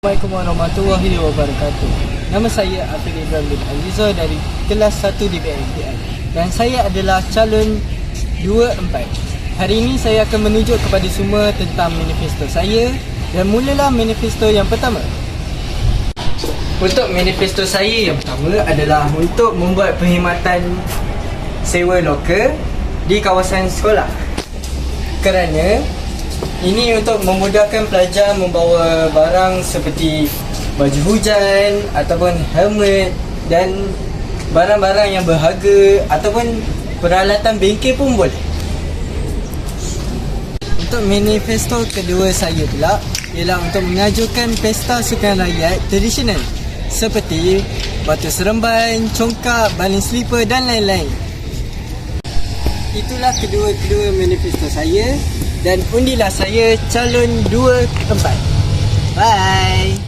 Assalamualaikum warahmatullahi wabarakatuh. Nama saya Afiq Ibrahim bin Aliza dari kelas 1 DBMTN dan saya adalah calon 24. Hari ini saya akan menunjuk kepada semua tentang manifesto saya dan mulalah manifesto yang pertama. Untuk manifesto saya yang pertama adalah untuk membuat perkhidmatan sewa loka di kawasan sekolah. Kerana ini untuk memudahkan pelajar membawa barang seperti baju hujan ataupun helmet dan barang-barang yang berharga ataupun peralatan bengkel pun boleh. Untuk manifesto kedua saya pula ialah untuk mengajukan pesta sukan rakyat tradisional seperti batu seremban, congkak, baling slipper dan lain-lain. Itulah kedua-kedua manifesto saya dan undilah saya calon 24. Bye.